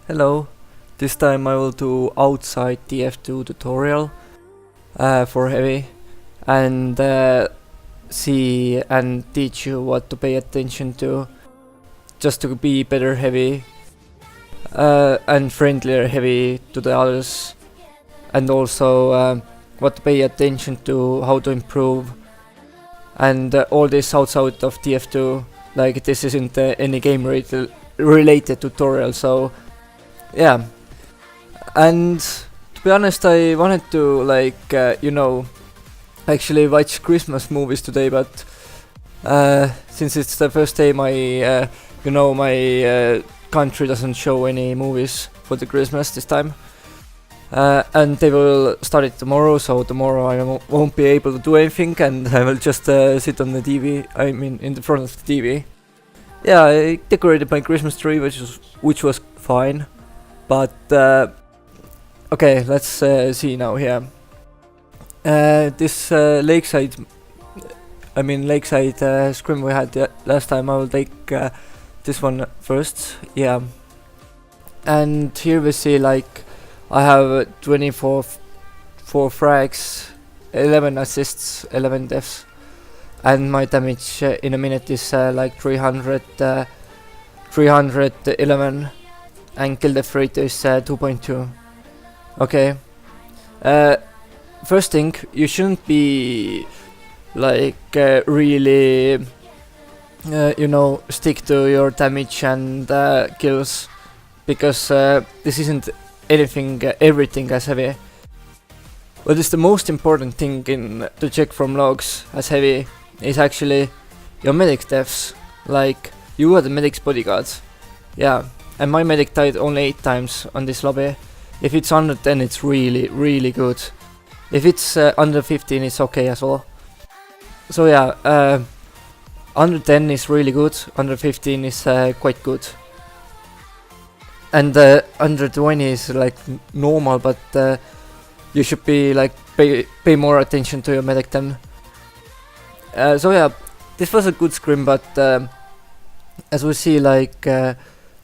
Hello, this time I will do outside Tf2 tutorial for heavy and see and teach you what to pay attention to just to be better heavy and friendlier heavy to the others, and also what to pay attention to, how to improve, and all this outside of Tf2. Like, this isn't any game related tutorial, so yeah. And to be honest, I wanted to actually watch Christmas movies today, but since it's the first day my my country doesn't show any movies for the Christmas this time, and they will start it tomorrow, so tomorrow I won't be able to do anything, and I will just sit on the TV, I mean in the front of the TV. Yeah, I decorated my Christmas tree, which was fine. But okay, let's see now here. This lakeside scrim we had last time, I will take this one first. Yeah, and here we see like I have 24 frags, 11 assists, 11 deaths, and my damage in a minute is like 311. And kill death rate is 2.2. Okay. First thing, you shouldn't be like really stick to your damage and kills, because this isn't everything as heavy. What is the most important thing to check from logs as heavy is actually your medic deaths. Like, you are the medic's bodyguard. Yeah. And my medic died only 8 times on this lobby. If it's under 10, it's really good. If it's under 15, it's okay as well. So yeah, under 10 is really good, under 15 is quite good. And under 20 is like normal, but you should be like pay more attention to your medic then. So yeah, this was a good scrim, but as we see, like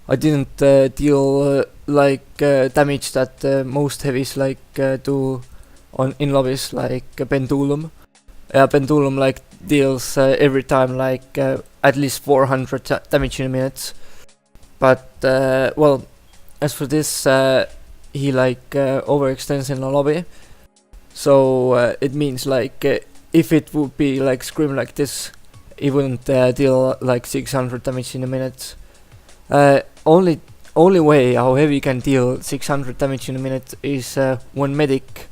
I didn't deal damage that most heavies do in lobbies, like Pendulum. Yeah, Pendulum deals every time at least 400 damage in a minute. But well, as for this, he overextends in a lobby. So it means if it would be scrim like this, he wouldn't deal 600 damage in a minute. Only way how heavy can deal 600 damage in a minute is when medic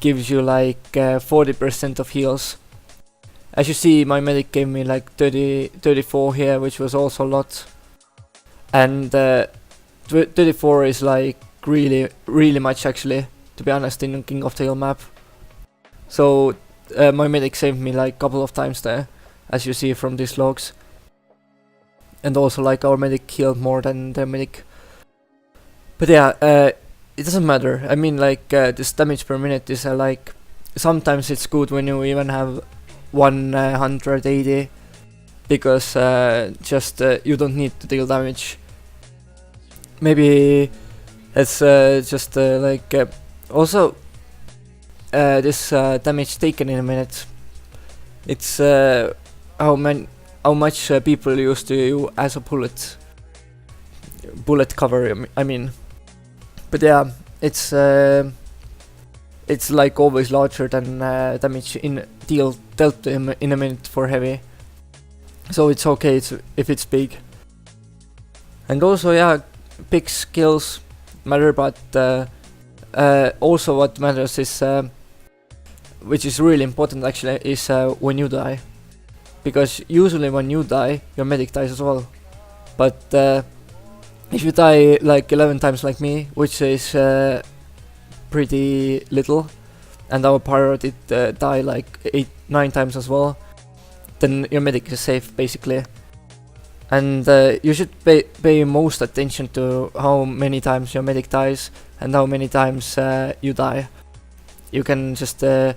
gives you 40% of heals. As you see, my medic gave me 34 here, which was also a lot. And 34 is really much actually, to be honest, in King of Tail map. So my medic saved me a couple of times there, as you see from these logs. And also our medic healed more than their medic. But yeah, it doesn't matter. I mean this damage per minute is sometimes it's good when you even have 180, because you don't need to deal damage. Maybe it's also this damage taken in a minute. It's how much people used to you as a bullet cover, I mean. But yeah, it's always larger than damage dealt in a minute for heavy. So it's okay if it's big. And also, yeah, big skills matter, but also what matters is, which is really important actually, is when you die. Because usually when you die, your medic dies as well. But if you die 11 times like me, which is pretty little, and our pirate did die 8-9 times as well, then your medic is safe basically. And you should pay most attention to how many times your medic dies and how many times you die. You can just reduce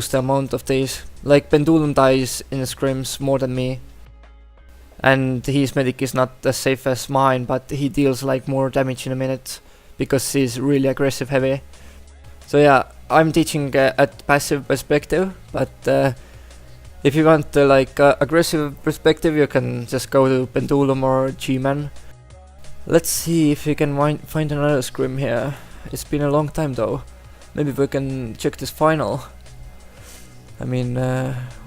the amount of days. Pendulum dies in the scrims more than me, and his medic is not as safe as mine, but he deals like more damage in a minute because he's really aggressive heavy. So yeah, I'm teaching at passive perspective, but if you want like aggressive perspective, you can just go to Pendulum or G-Man. Let's see if we can find another scrim here. It's been a long time though. Maybe we can check this final. I mean,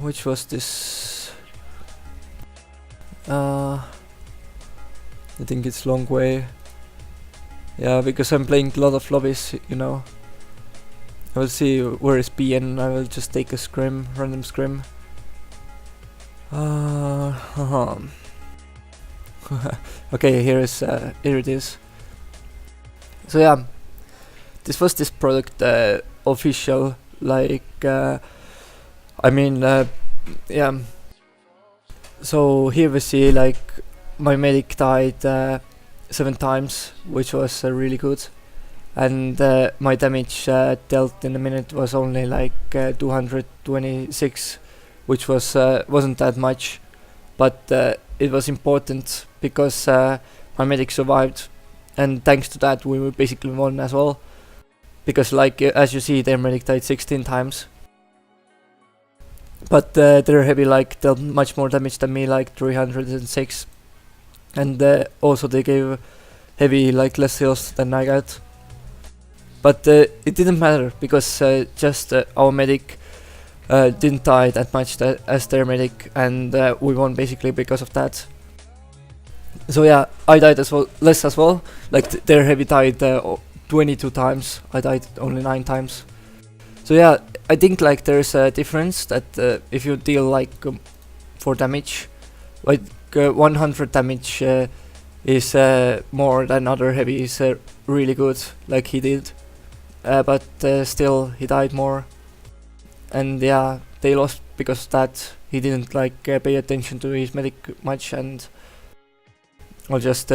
which was this? I think it's long way. Yeah, because I'm playing a lot of lobbies, you know. I will see where is BN. I will just take a scrim, random scrim. Okay, here it is. So yeah, this was this product official, like I mean, yeah. So here we see like my medic died 7 times, which was really good, and my damage dealt in a minute was only like 226, which was wasn't that much, but it was important because my medic survived, and thanks to that we basically won as well, because like as you see, their medic died 16 times. But their heavy like dealt much more damage than me, like 306, and also they gave heavy like less heals than I got. But it didn't matter because just our medic didn't die that much as their medic, and we won basically because of that. So yeah, I died as well, less as well. Like their heavy died 22 times. I died only 9 times. So yeah, I think like there's a difference that if you deal like 4 damage, like 100 damage is more than other heavy is really good, like he did, but still he died more, and yeah, they lost because of that. He didn't like pay attention to his medic much, and I just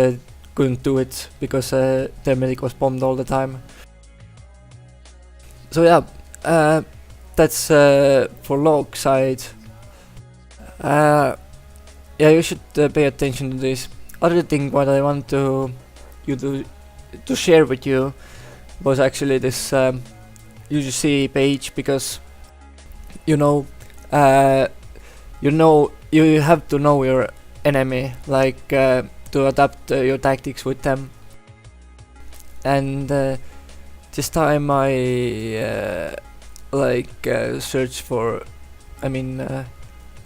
couldn't do it because their medic was bombed all the time. So yeah. That's for log side. Yeah, you should pay attention to this. Other thing what I want to share with you was actually this UGC page, because you have to know your enemy, like to adapt your tactics with them. And this time I search for, I mean,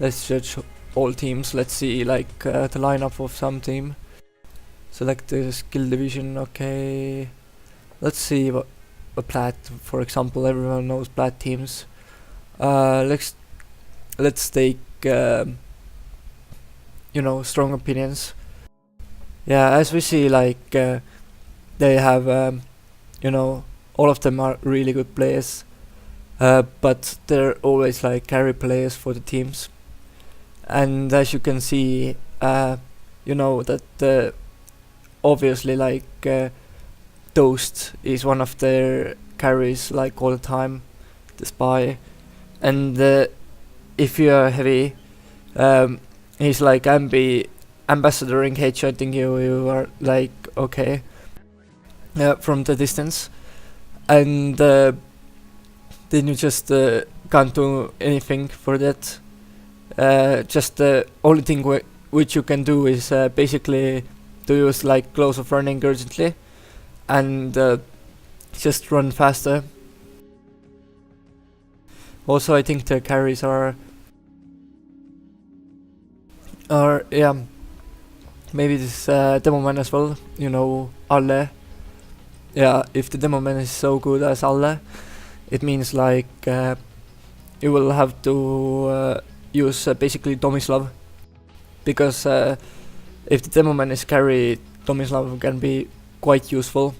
let's search all teams. Let's see like the lineup of some team. Select the skill division. Okay, let's see what plat, for example. Everyone knows plat teams. Let's take strong opinions. Yeah, as we see, like they have all of them are really good players. But they're always like carry players for the teams, and as you can see, that obviously like Toast is one of their carries like all the time, the spy, and if you are heavy, he's like ambassadoring, headshotting you are like okay from the distance, and then you just can't do anything for that. Just the only thing which you can do is basically to use like close of running urgently, and just run faster. Also, I think the carries are yeah, maybe this demo man as well. Alle. Yeah, if the demo man is so good as Alle, it means like you will have to use basically Tomislav, because if the demo man is carry, Tomislav can be quite useful,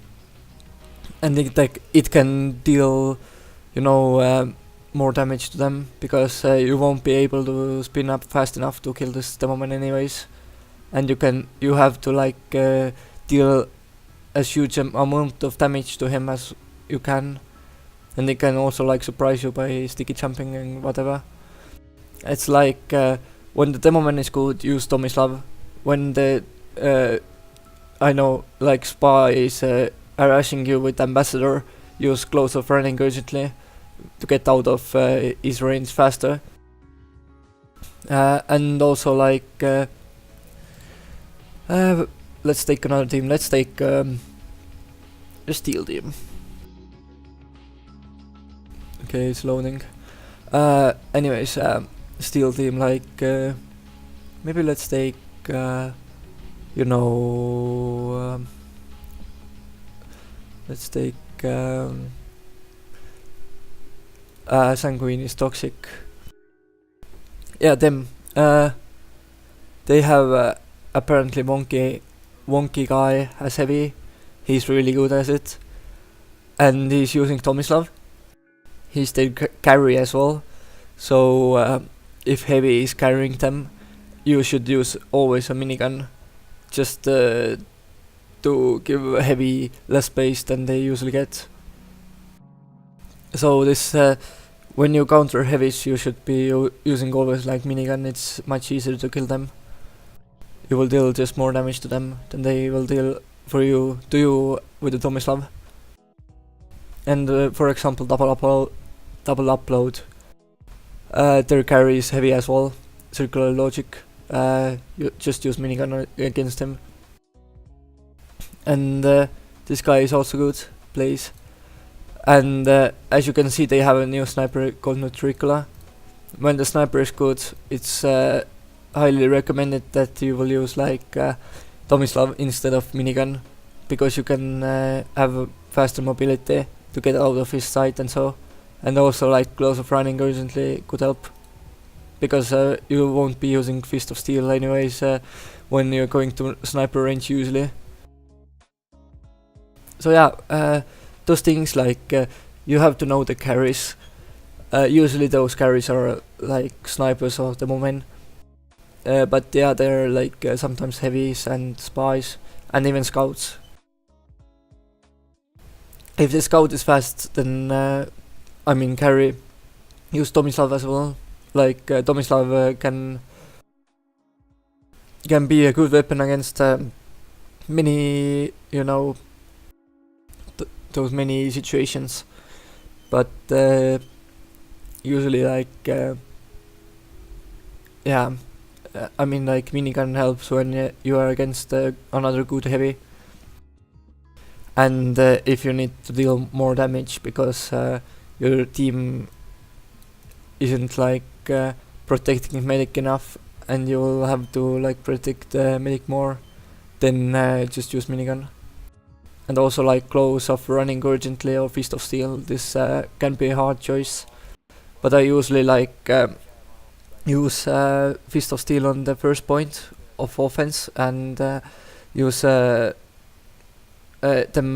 and it can deal more damage to them, because you won't be able to spin up fast enough to kill this demo man anyways, and you have to like deal as huge amount of damage to him as you can. And they can also like surprise you by sticky jumping and whatever. It's like when the demo man is good, use Tomislav. when the I know, like spy is harassing you with ambassador, use close of running urgently to get out of his range faster. And also like let's take another team. Let's take the steel team. Okay, it's loading. Anyways, steel team, like maybe let's take you know, let's take Sanguine is toxic. Yeah, them. They have apparently wonky guy as heavy. He's really good at it, and he's using Tomislav. He's their carry as well. So if heavy is carrying them, you should use always a minigun, just to give heavy less space than they usually get. So this when you counter heavies, you should be using always like minigun. It's much easier to kill them. You will deal just more damage to them than they will deal to you with the Tomislav. And for example, double upload. Their carry is heavy as well. Circular logic. You just use minigun against him. And this guy is also good. Plays. And as you can see, they have a new sniper called Nutricola. When the sniper is good, it's highly recommended that you will use like Tomislav instead of minigun, because you can have faster mobility to get out of his sight and so. And also like close of running urgently could help, because you won't be using Fist of Steel anyways when you're going to sniper range usually. So yeah, those things like you have to know the carries. Usually those carries are like snipers of the moment, but yeah, they're like sometimes heavies and spies and even scouts. If the scout is fast, then I mean carry, use Tomislav as well. Like Tomislav can be a good weapon against many, you know, those many situations, but usually like yeah, I mean like minigun helps when you are against another good heavy, and if you need to deal more damage because your team isn't like protecting medic enough, and you will have to like protect medic more, then just use minigun. And also like close of running urgently or Fist of Steel, this can be a hard choice, but I usually like use Fist of Steel on the first point of offense, and use them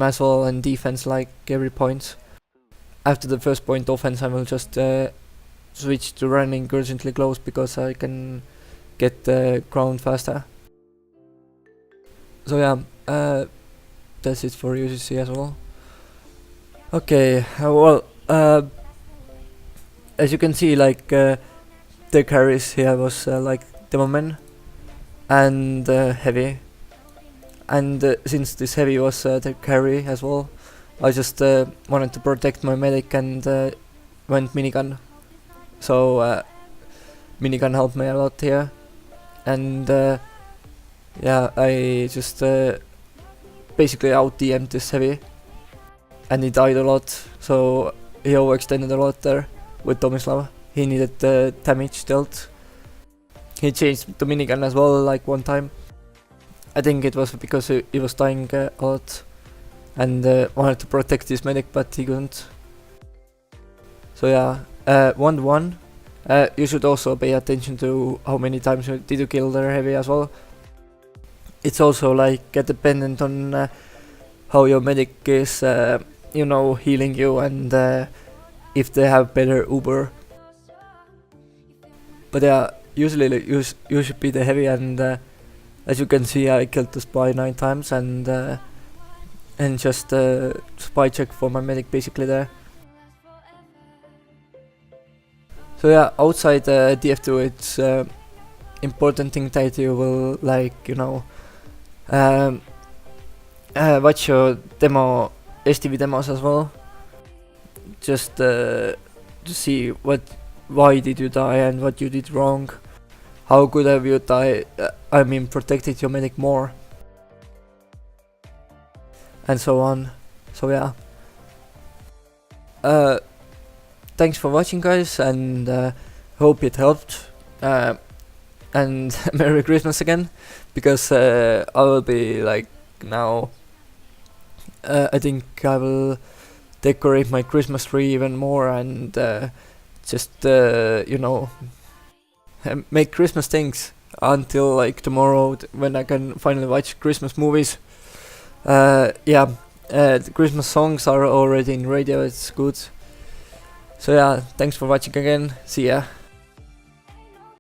as well in defense like every point. After the first point offense, I will just switch to running urgently close, because I can get the ground faster. So yeah, that's it for UCC as well. Okay, well, as you can see, like the carries here was like Demoman and heavy, and since this heavy was the carry as well, I just wanted to protect my medic and went minigun. So minigun helped me a lot here, and yeah, I just basically out DM'd this heavy, and he died a lot, so he overextended a lot there with Tomislav. He needed the damage dealt. He changed to minigun as well like one time. I think it was because he was dying a lot and wanted to protect his medic, but he couldn't. So yeah, 1-1. You should also pay attention to how many times did you kill their heavy as well. It's also like dependent on how your medic is, you know, healing you, and if they have better Uber. But yeah, usually like, you should be the heavy, and as you can see, I killed the spy 9 times, and just spy check for my medic basically there. So yeah, outside Tf2 it's important thing that you will like, you know, watch your demo, STV demos as well, just to see why did you die and what you did wrong, how could have you protected your medic more, and so on. So yeah, thanks for watching, guys, and hope it helped, and Merry Christmas again, because I will be like now, I think I will decorate my Christmas tree even more, and just you know, make Christmas things until like tomorrow when I can finally watch Christmas movies. Yeah, the Christmas songs are already in radio, it's good. So yeah, thanks for watching again, see ya.